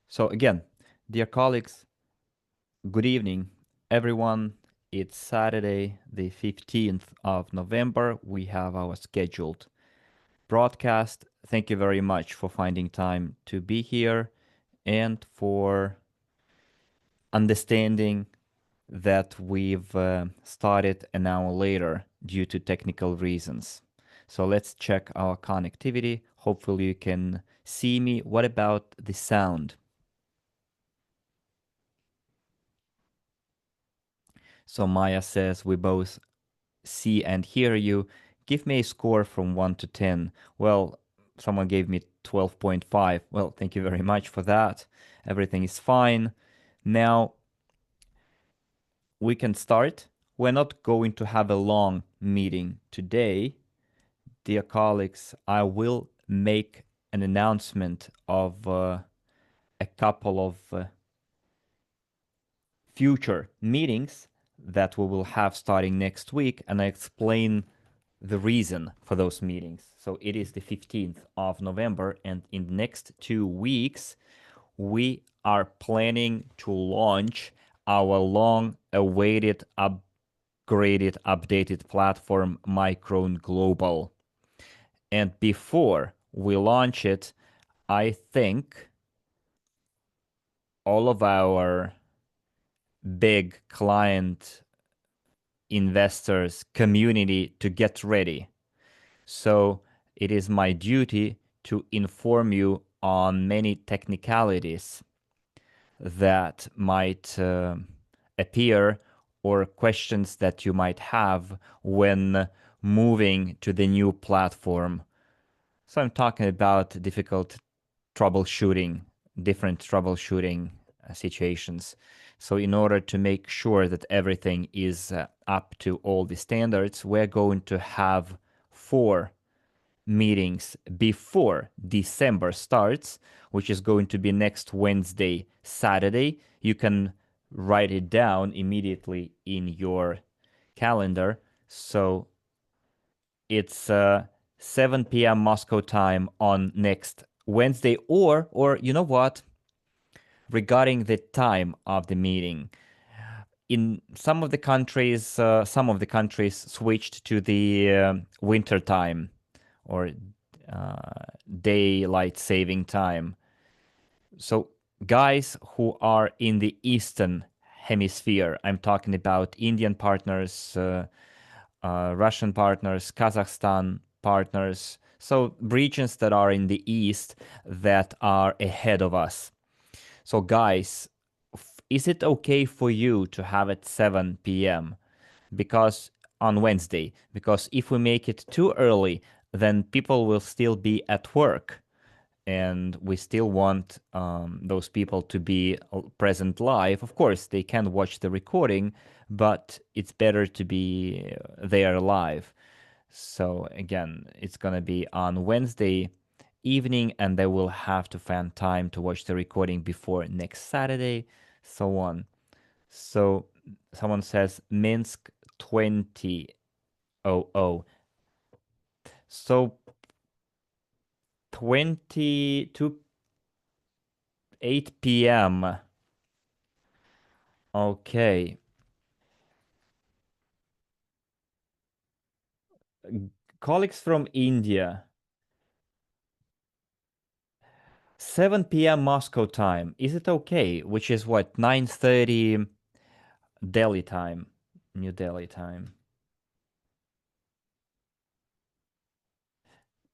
So again, dear colleagues, good evening, everyone. It's Saturday, the 15th of November. We have our scheduled broadcast. Thank you very much for finding time to be here and for understanding that we've started an hour later due to technical reasons. So let's check our connectivity. Hopefully you can see me. What about the sound? So Maya says we both see and hear you. Give me a score from 1 to 10. Well, someone gave me 12.5. Well, thank you very much for that. Everything is fine. Now we can start. We're not going to have a long meeting today. Dear colleagues, I will make an announcement of a couple of future meetings that we will have starting next week, and I explain the reason for those meetings. So it is the 15th of November, and in the next 2 weeks, we are planning to launch our long awaited, upgraded, updated platform, Micron Global. And before we launch it, I think all of our big client investors community to get ready. So it is my duty to inform you on many technicalities that might appear or questions that you might have when moving to the new platform. So I'm talking about difficult troubleshooting, different troubleshooting situations. So in order to make sure that everything is up to all the standards, we're going to have 4 meetings before December starts, which is going to be next Wednesday, Saturday. You can write it down immediately in your calendar. So it's 7 p.m. Moscow time on next Wednesday, or you know what? Regarding the time of the meeting, in some of the countries switched to the winter time or daylight saving time. So guys who are in the eastern hemisphere, I'm talking about Indian partners, Russian partners, Kazakhstan partners, so regions that are in the east that are ahead of us. So guys, is it okay for you to have it 7 p.m.? Because on Wednesday, because if we make it too early, then people will still be at work, and we still want those people to be present live. Of course, they can watch the recording, but it's better to be there live. So again, it's gonna be on Wednesday evening, and they will have to find time to watch the recording before next Saturday, so on. So someone says Minsk 2000. So 20 to 8 p.m. Okay. Colleagues from India, 7 p.m. Moscow time. Is it okay? Which is what, 9:30 Delhi time, New Delhi time.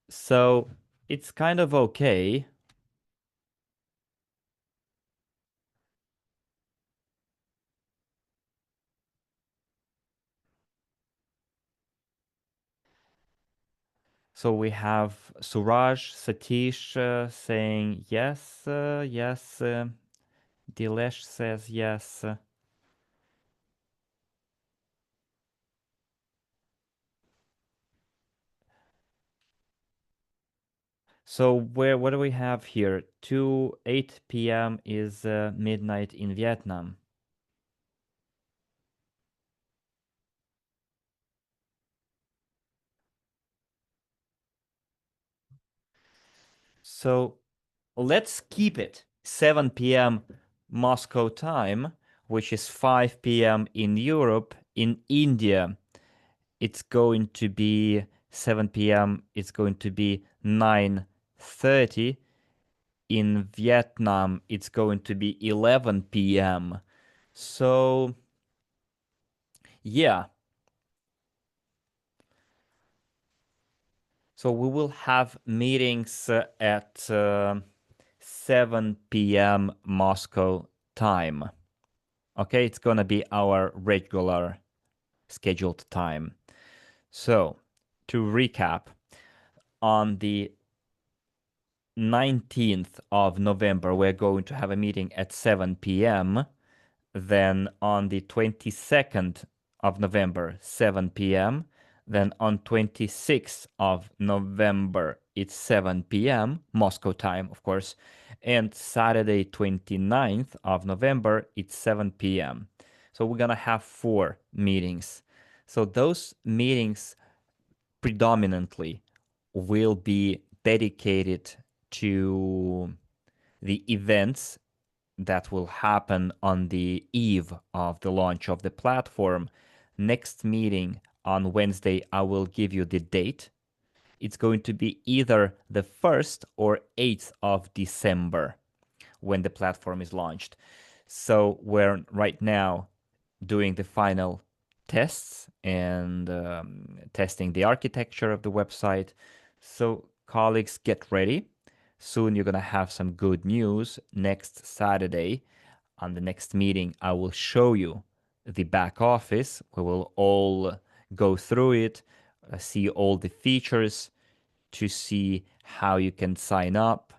So it's kind of okay. So we have Suraj Satish saying yes, yes. Dilesh says yes. So what do we have here? 2 8 p.m. is midnight in Vietnam. So let's keep it. 7 p.m. Moscow time, which is 5 p.m. in Europe. In India, it's going to be 7 p.m. It's going to be 9:30. In Vietnam, it's going to be 11 p.m. So, yeah. So we will have meetings at 7 p.m. Moscow time. Okay, it's gonna be our regular scheduled time. So, to recap, on the 19th of November, we're going to have a meeting at 7 p.m. Then on the 22nd of November, 7 p.m. Then on 26th of November, it's 7 p.m. Moscow time, of course. And Saturday, 29th of November, it's 7 p.m. So we're gonna have 4 meetings. So those meetings predominantly will be dedicated to the events that will happen on the eve of the launch of the platform. Next meeting on Wednesday, I will give you the date. It's going to be either the 1st or 8th of December when the platform is launched. So we're right now doing the final tests and testing the architecture of the website. So colleagues, get ready. Soon you're going to have some good news. Next Saturday, on the next meeting, I will show you the back office. We will all go through it, see all the features to see how you can sign up,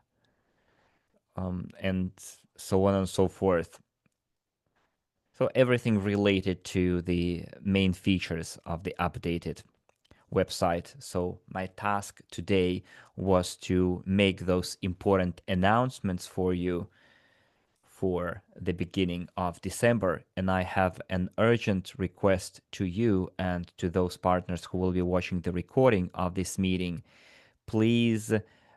and so on and so forth. So everything related to the main features of the updated website. So my task today was to make those important announcements for you for the beginning of December. And I have an urgent request to you and to those partners who will be watching the recording of this meeting. Please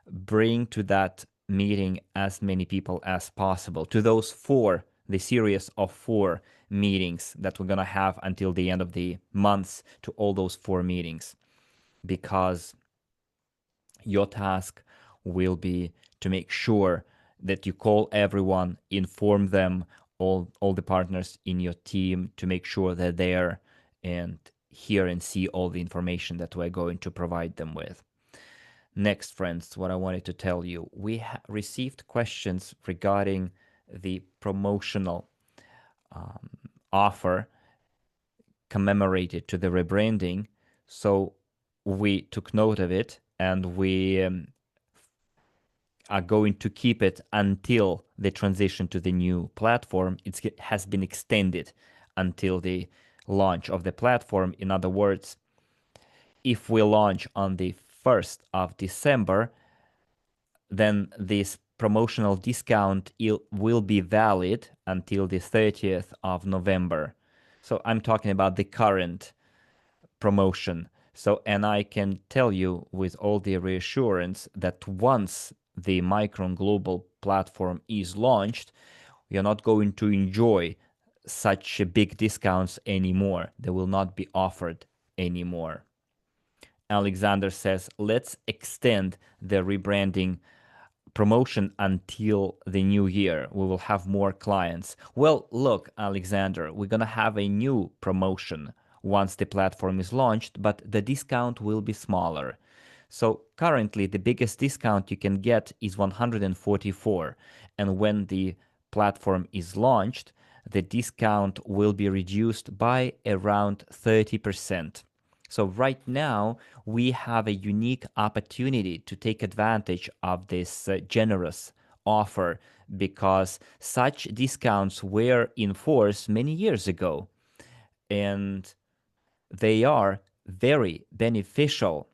bring to that meeting as many people as possible, to those 4, the series of 4 meetings that we're going to have until the end of the month, to all those 4 meetings, because your task will be to make sure that you call everyone, inform them, all the partners in your team, to make sure they're there and hear and see all the information that we're going to provide them with. Next, friends, what I wanted to tell you, we received questions regarding the promotional offer commemorated to the rebranding. So we took note of it, and we are going to keep it until the transition to the new platform. It has been extended until the launch of the platform. In other words, if we launch on the 1st of December, then this promotional discount will be valid until the 30th of November. So I'm talking about the current promotion. So, and I can tell you with all the reassurance that once the Micron global platform is launched, you're not going to enjoy such big discounts anymore. They will not be offered anymore. Alexander says, let's extend the rebranding promotion until the new year. We will have more clients. Well, look, Alexander, we're going to have a new promotion once the platform is launched, but the discount will be smaller. So currently, the biggest discount you can get is 144. And when the platform is launched, the discount will be reduced by around 30%. So right now, we have a unique opportunity to take advantage of this generous offer, because such discounts were in force many years ago, and they are very beneficial,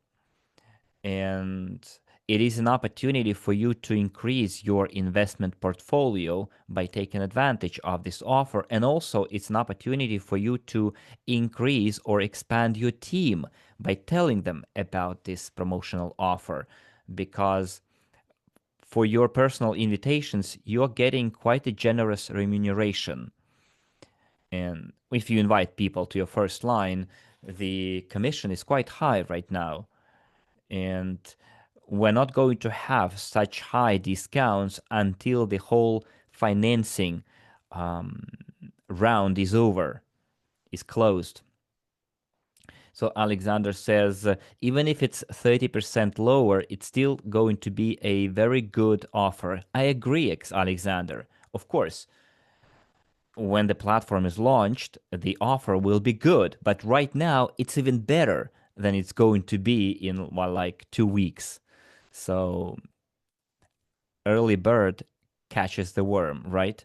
and it is an opportunity for you to increase your investment portfolio by taking advantage of this offer. And also, it's an opportunity for you to increase or expand your team by telling them about this promotional offer. Because for your personal invitations, you're getting quite a generous remuneration. And if you invite people to your first line, the commission is quite high right now. And we're not going to have such high discounts until the whole financing round is over, is closed. So Alexander says, even if it's 30% lower, it's still going to be a very good offer. I agree, Alexander. Of course, when the platform is launched, the offer will be good. But right now, it's even better than it's going to be in, well, like 2 weeks. So early bird catches the worm, right?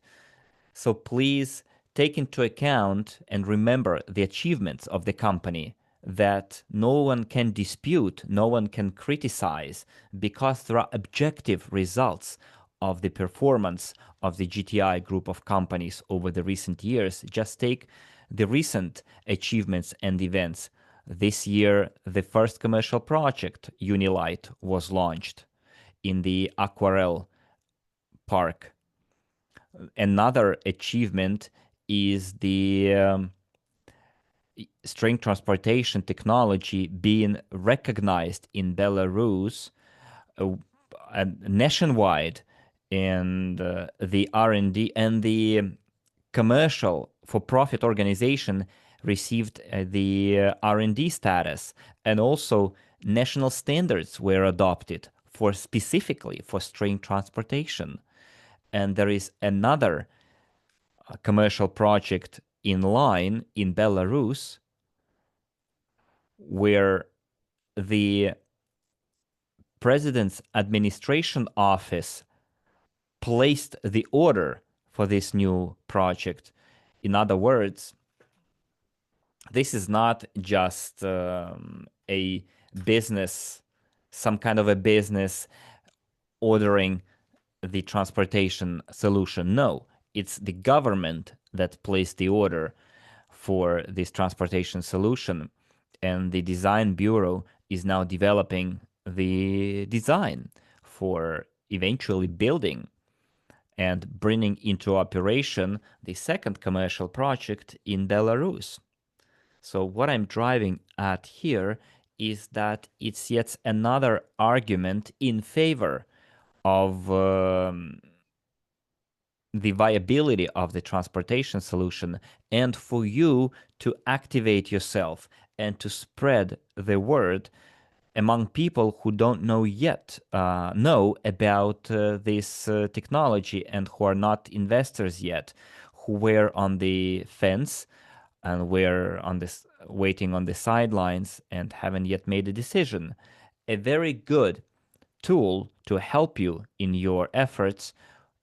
So please take into account and remember the achievements of the company that no one can dispute, no one can criticize, because there are objective results of the performance of the GTI group of companies over the recent years. Just take the recent achievements and events. This year, the first commercial project, Unilight, was launched in the Aquarel Park. Another achievement is the string transportation technology being recognized in Belarus uh, nationwide, and the R&D and the commercial for-profit organization received the R&D status, and also national standards were adopted for specifically for string transportation. And there is another commercial project in line in Belarus where the president's administration office placed the order for this new project. In other words, this is not just a business, some kind of a business ordering the transportation solution. No, it's the government that placed the order for this transportation solution. And the design bureau is now developing the design for eventually building and bringing into operation the second commercial project in Belarus. So what I'm driving at here is that it's yet another argument in favor of the viability of the transportation solution, and for you to activate yourself and to spread the word among people who don't know yet know about this technology, and who are not investors yet, who were on the fence and were on this waiting on the sidelines and haven't yet made a decision. A very good tool to help you in your efforts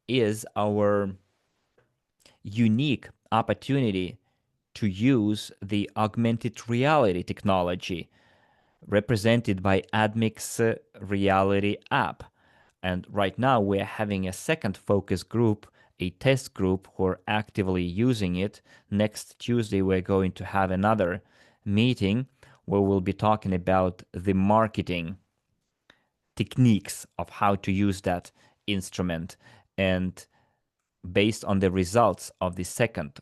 is our unique opportunity to use the augmented reality technology represented by AdMix Reality app. And right now we're having a second focus group, a test group who are actively using it. Next Tuesday, we're going to have another meeting where we'll be talking about the marketing techniques of how to use that instrument. And based on the results of the second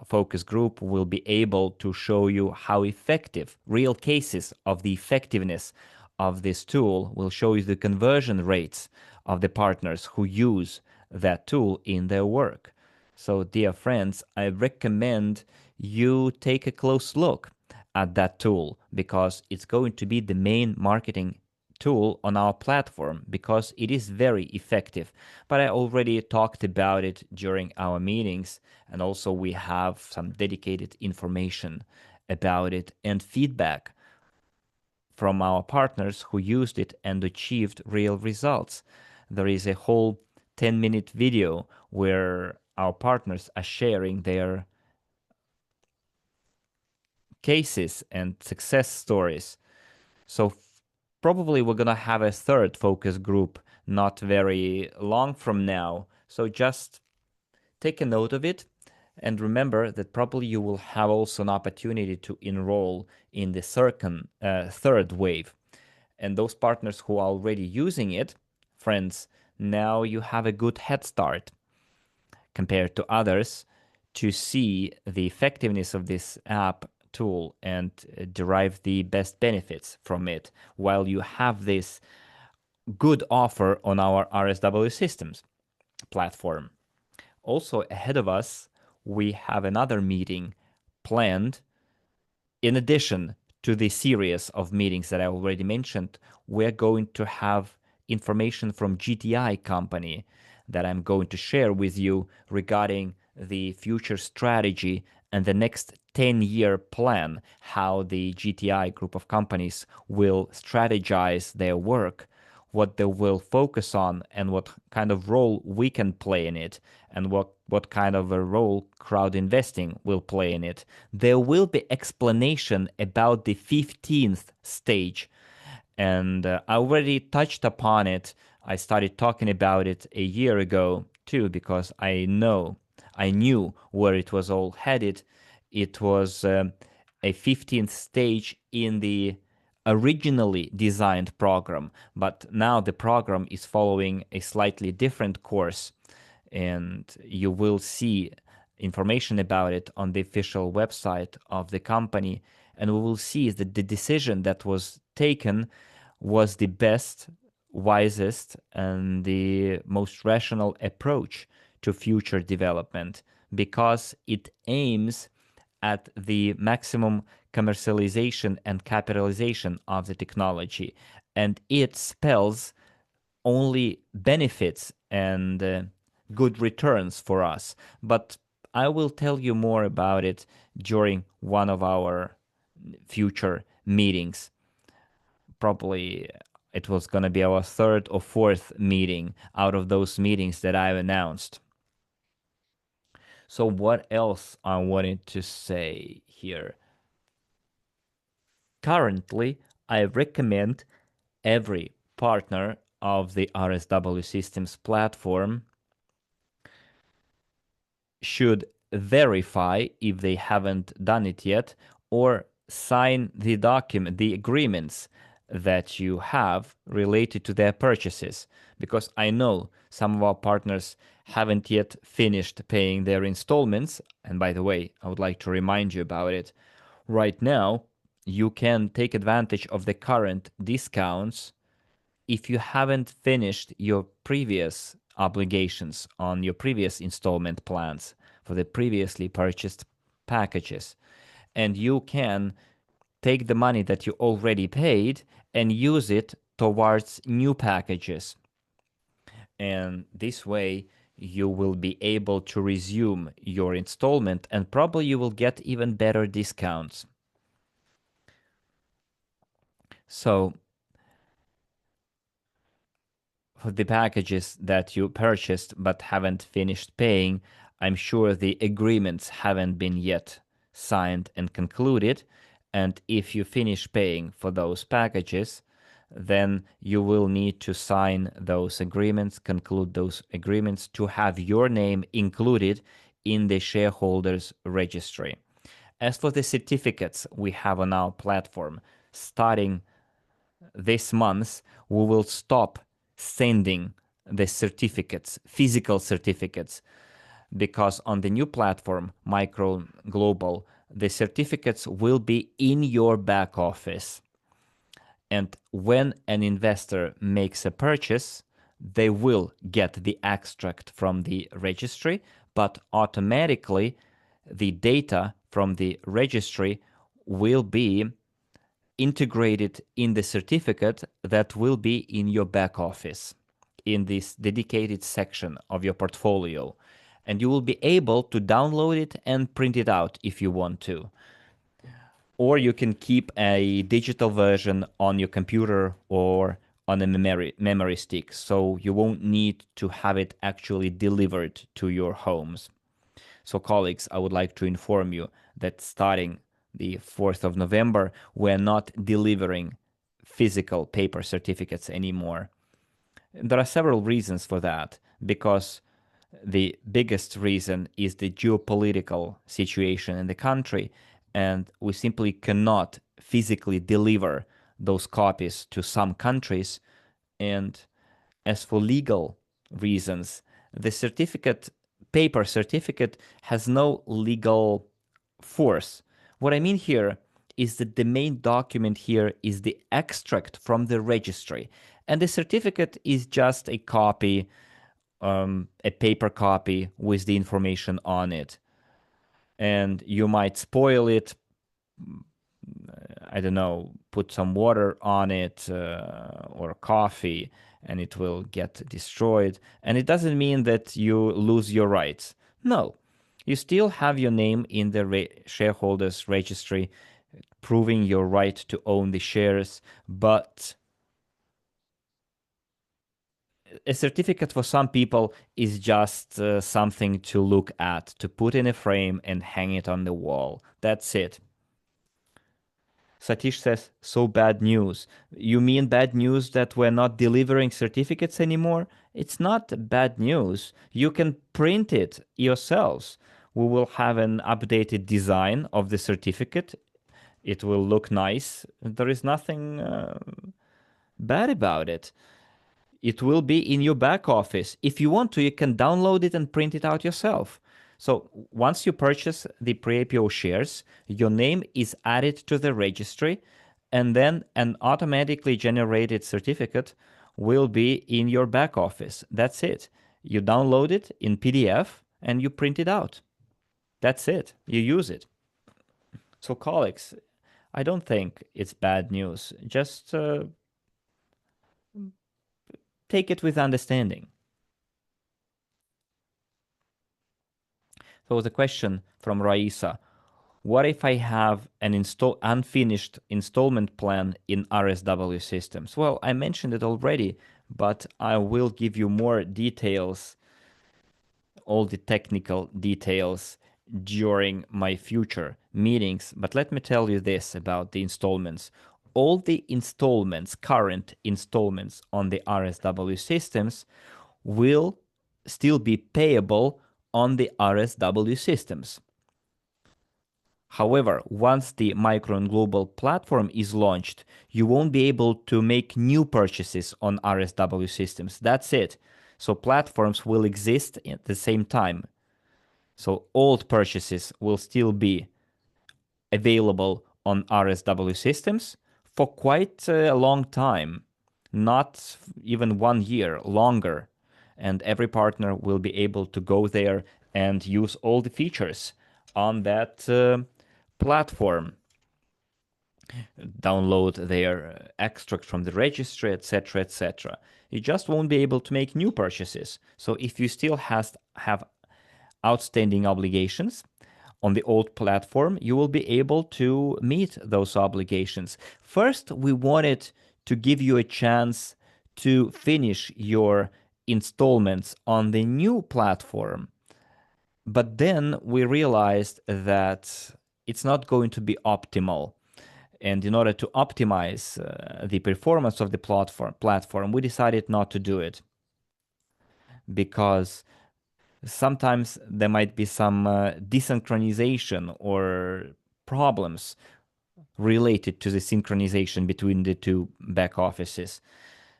focus group, we'll be able to show you how effective, real cases of the effectiveness of this tool. Will show you the conversion rates of the partners who use that tool in their work. So, dear friends, I recommend you take a close look at that tool, because it's going to be the main marketing tool on our platform, because it is very effective. But I already talked about it during our meetings, and also we have some dedicated information about it and feedback from our partners who used it and achieved real results. There is a whole 10-minute video where our partners are sharing their cases and success stories. So probably we're gonna have a third focus group not very long from now. So just take a note of it, and remember that probably you will have also an opportunity to enroll in the third wave. And those partners who are already using it, friends, now you have a good head start compared to others to see the effectiveness of this app tool and derive the best benefits from it while you have this good offer on our RSW systems platform. Also, ahead of us, we have another meeting planned. In addition to the series of meetings that I already mentioned, we're going to have information from GTI company that I'm going to share with you regarding the future strategy and the next 10-year plan, how the GTI group of companies will strategize their work, what they will focus on, and what kind of role we can play in it, and what kind of a role crowd investing will play in it. There will be explanation about the 15th stage, and I already touched upon it. I started talking about it a year ago too, because I knew where it was all headed. It was a 15th stage in the originally designed program, but now the program is following a slightly different course, and you will see information about it on the official website of the company. And we will see that the decision that was taken was the best, wisest, and the most rational approach to future development, because it aims at the maximum commercialization and capitalization of the technology. And it spells only benefits and good returns for us. But I will tell you more about it during one of our future meetings. Probably it was going to be our third or fourth meeting out of those meetings that I've announced. So what else I wanted to say here? Currently, I recommend every partner of the RSW Systems platform should verify, if they haven't done it yet, or sign the agreements that you have related to their purchases. Because I know some of our partners haven't yet finished paying their installments. And by the way, I would like to remind you about it. Right now, you can take advantage of the current discounts if you haven't finished your previous obligations on your previous installment plans for the previously purchased packages. And you can take the money that you already paid and use it towards new packages. And this way, you will be able to resume your installment, and probably you will get even better discounts. So for the packages that you purchased but haven't finished paying, I'm sure the agreements haven't been yet signed and concluded. And if you finish paying for those packages, then you will need to sign those agreements, conclude those agreements to have your name included in the shareholders registry. As for the certificates we have on our platform, starting this month, we will stop sending the certificates, physical certificates, because on the new platform, Micron Global, the certificates will be in your back office. And when an investor makes a purchase, they will get the extract from the registry, but automatically the data from the registry will be integrated in the certificate that will be in your back office in this dedicated section of your portfolio. And you will be able to download it and print it out if you want to. Or you can keep a digital version on your computer or on a memory stick, so you won't need to have it actually delivered to your homes. So colleagues, I would like to inform you that starting the 4th of November, we're not delivering physical paper certificates anymore. There are several reasons for that, because the biggest reason is the geopolitical situation in the country, and we simply cannot physically deliver those copies to some countries. And as for legal reasons. The certificate, paper certificate, has no legal force. What I mean here is that the main document here is the extract from the registry, and the certificate is just a copy, a paper copy with the information on it. And you might spoil it, I don't know, put some water on it or coffee, and it will get destroyed. And it doesn't mean that you lose your rights. No, you still have your name in the shareholders registry, proving your right to own the shares. But a certificate for some people is just something to look at, to put in a frame and hang it on the wall. That's it. Satish says, so bad news. You mean bad news that we're not delivering certificates anymore? It's not bad news. You can print it yourselves. We will have an updated design of the certificate. It will look nice. There is nothing bad about it. It will be in your back office. If you want to, you can download it and print it out yourself. So once you purchase the pre-IPO shares, your name is added to the registry, and then an automatically generated certificate will be in your back office. That's it. You download it in PDF and you print it out. That's it. You use it. So colleagues, I don't think it's bad news. Just take it with understanding. So the question from Raisa: what if I have an unfinished installment plan in RSW systems? Well, I mentioned it already, but I will give you more details, all the technical details during my future meetings. But let me tell you this about the installments. All the installments, current installments on the RSW systems, will still be payable on the RSW systems. However, once the Micron Global platform is launched, you won't be able to make new purchases on RSW systems. That's it. So platforms will exist at the same time. So old purchases will still be available on RSW systems for quite a long time, not even 1 year, longer. And every partner will be able to go there and use all the features on that platform, download their extract from the registry, etc., etc. You just won't be able to make new purchases. So if you still have outstanding obligations on the old platform, you will be able to meet those obligations. First, we wanted to give you a chance to finish your installments on the new platform. But then we realized that it's not going to be optimal. And in order to optimize the performance of the platform, we decided not to do it because sometimes there might be some desynchronization or problems related to the synchronization between the two back offices.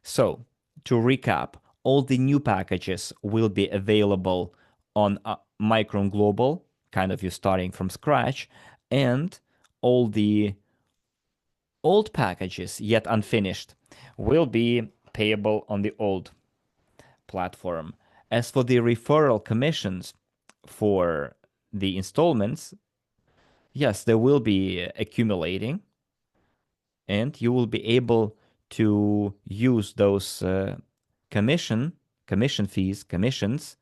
So, to recap, all the new packages will be available on Micron Global, kind of you starting from scratch, and all the old packages, yet unfinished, will be payable on the old platform. As for the referral commissions for the installments, yes, they will be accumulating, and you will be able to use those commission fees, commissions,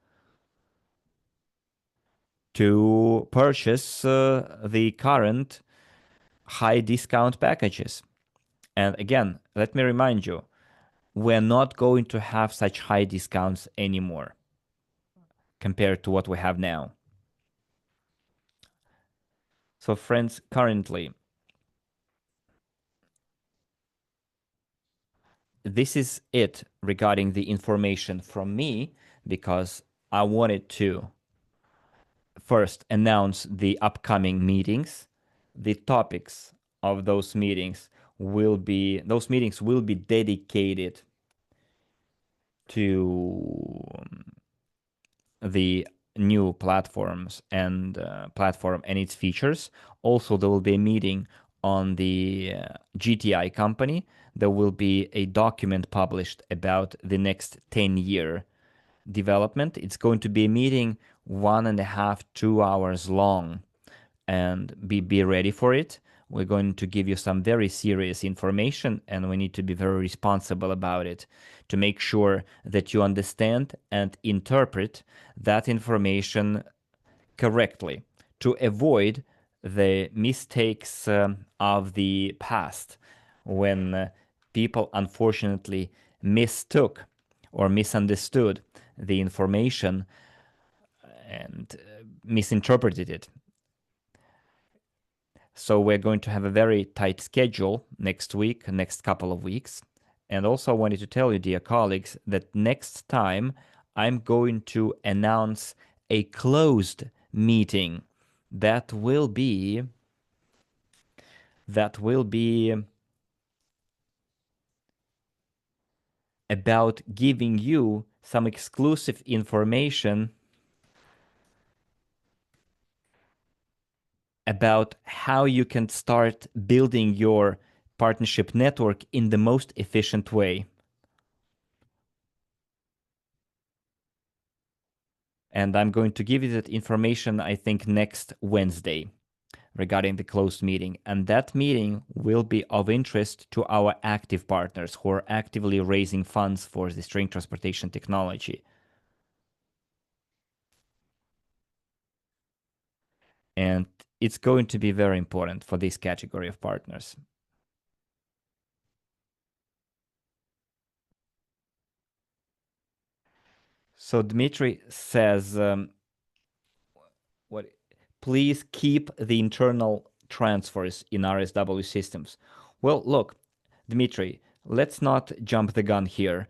to purchase the current high discount packages. And again, let me remind you, we're not going to have such high discounts anymore compared to what we have now. So friends, currently, this is it regarding the information from me, because I wanted to first announce the upcoming meetings. The topics of those meetings will be dedicated to the new platform and its features. Also, there will be a meeting on the GTI company. There will be a document published about the next 10-year development. It's going to be a meeting 1.5, 2 hours long, and be ready for it. We're going to give you some very serious information, and we need to be very responsible about it to make sure that you understand and interpret that information correctly to avoid the mistakes of the past when people unfortunately mistook or misunderstood the information and misinterpreted it. So we're going to have a very tight schedule next week, next couple of weeks. And also I wanted to tell you, dear colleagues, that next time I'm going to announce a closed meeting that will be about giving you some exclusive information about how you can start building your partnership network in the most efficient way. And I'm going to give you that information, I think, next Wednesday regarding the closed meeting. And that meeting will be of interest to our active partners who are actively raising funds for the string transportation technology. And it's going to be very important for this category of partners. So Dmitry says, what? Please keep the internal transfers in RSW systems. Well, look, Dmitry, let's not jump the gun here.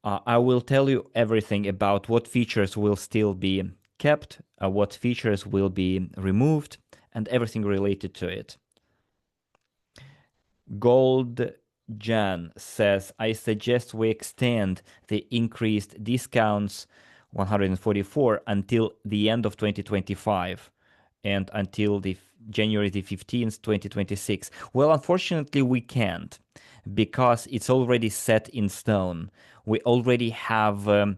I will tell you everything about what features will still be kept, what features will be removed, and everything related to it. Gold Jan says, I suggest we extend the increased discounts 144 until the end of 2025 and until the January the 15th, 2026. Well, unfortunately, we can't because it's already set in stone. We already have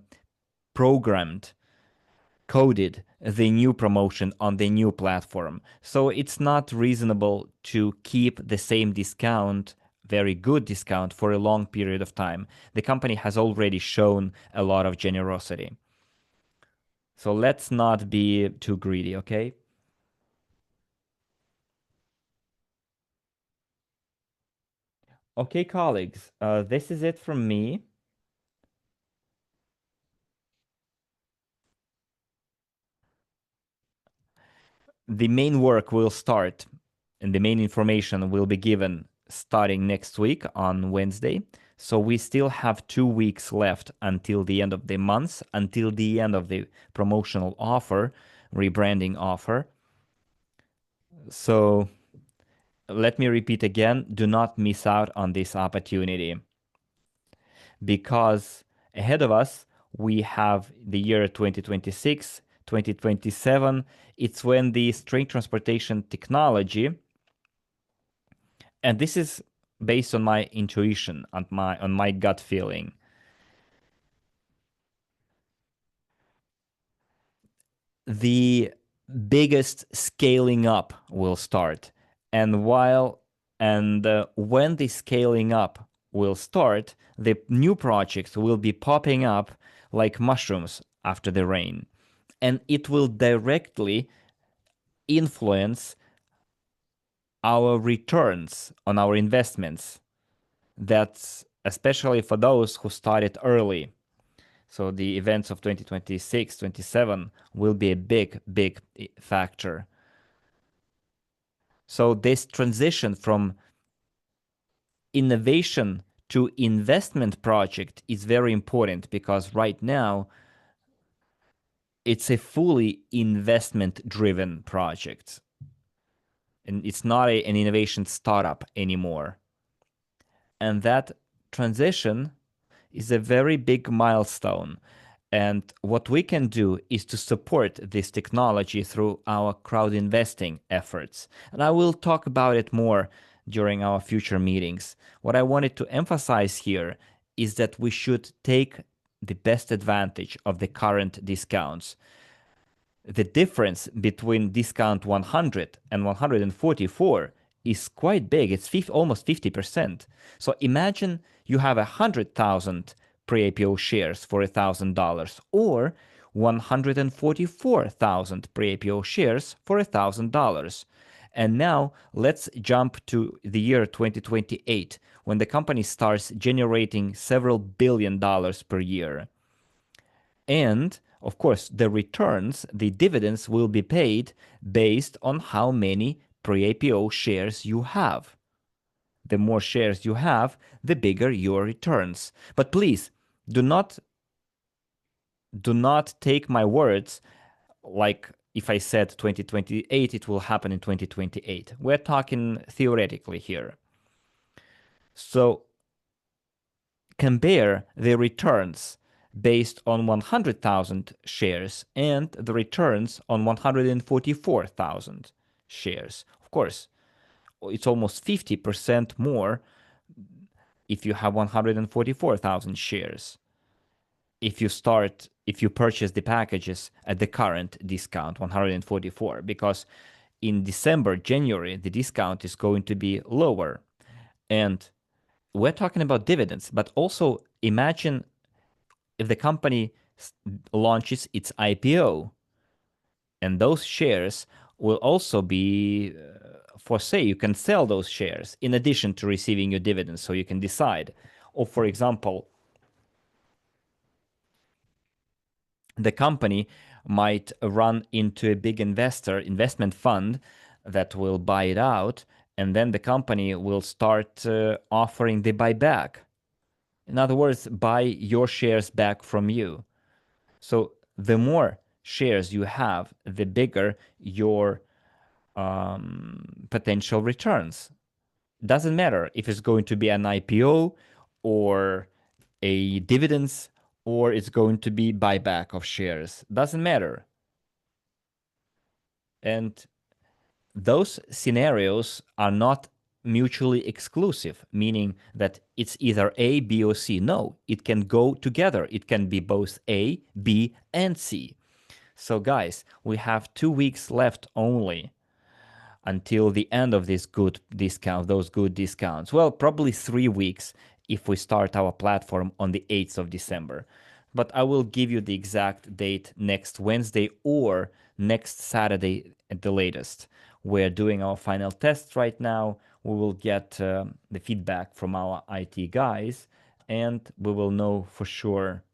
programmed, coded the new promotion on the new platform. So it's not reasonable to keep the same discount, very good discount, for a long period of time. The company has already shown a lot of generosity. So let's not be too greedy, okay? Okay, colleagues, this is it from me. The main work will start and the main information will be given starting next week on Wednesday. So we still have 2 weeks left until the end of the month, until the end of the promotional offer, rebranding offer. So let me repeat again, do not miss out on this opportunity because ahead of us, we have the year 2026, 2027. It's when the string transportation technology, and this is based on my intuition, on my gut feeling, the biggest scaling up will start. And when the scaling up will start, the new projects will be popping up like mushrooms after the rain. And it will directly influence our returns on our investments. That's especially for those who started early. So the events of 2026, 27 will be a big, big factor. So this transition from innovation to investment project is very important because right now it's a fully investment driven project and it's not an innovation startup anymore. And that transition is a very big milestone. And what we can do is to support this technology through our crowd investing efforts. And I will talk about it more during our future meetings. What I wanted to emphasize here is that we should take the best advantage of the current discounts. The difference between discount 100 and 144 is quite big. It's almost 50%. So imagine you have 100,000 pre-IPO shares for $1,000 or 144,000 pre-IPO shares for $1,000. And now let's jump to the year 2028 when the company starts generating several $billion per year. And of course, the returns, the dividends will be paid based on how many pre-IPO shares you have. The more shares you have, the bigger your returns. But please, do not take my words like if I said 2028, it will happen in 2028. We're talking theoretically here. So compare the returns based on 100,000 shares and the returns on 144,000 shares. Of course, it's almost 50% more if you have 144,000 shares. If you purchase the packages at the current discount, 144, because in December, January, the discount is going to be lower. And we're talking about dividends, but also imagine if the company launches its IPO and those shares will also be for sale. You can sell those shares in addition to receiving your dividends, so you can decide. Or for example, the company might run into a big investment fund that will buy it out, and then the company will start offering the buyback. In other words, buy your shares back from you. So the more shares you have, the bigger your potential returns. Doesn't matter if it's going to be an IPO or a dividends or it's going to be buyback of shares. Doesn't matter. And those scenarios are not mutually exclusive, meaning that it's either A, B, or C. No, it can go together. It can be both A, B, and C. So guys, we have 2 weeks left only until the end of those good discounts. Well, probably 3 weeks if we start our platform on the 8th of December. But I will give you the exact date next Wednesday or next Saturday at the latest. We're doing our final tests right now. We will get the feedback from our IT guys, and we will know for sure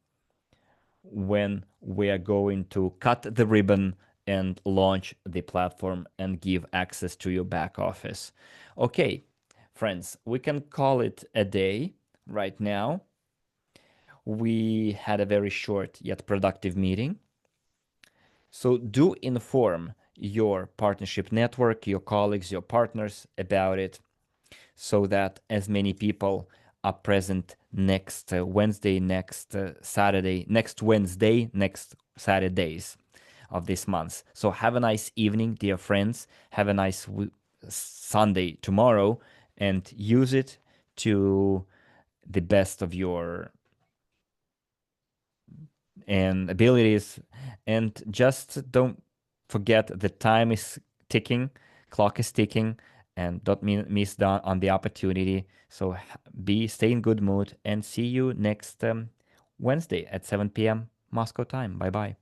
when we are going to cut the ribbon and launch the platform and give access to your back office. Okay, friends, we can call it a day right now. We had a very short yet productive meeting. So do inform your partnership network, your colleagues, your partners about it so that as many people are present next Wednesday, next Saturday, next Wednesday, next Saturdays of this month. So have a nice evening, dear friends. Have a nice Sunday tomorrow and use it to the best of your and abilities. And just don't forget the time is ticking, clock is ticking, and don't miss on the opportunity. So stay in good mood and see you next Wednesday at 7 p.m. Moscow time. Bye bye.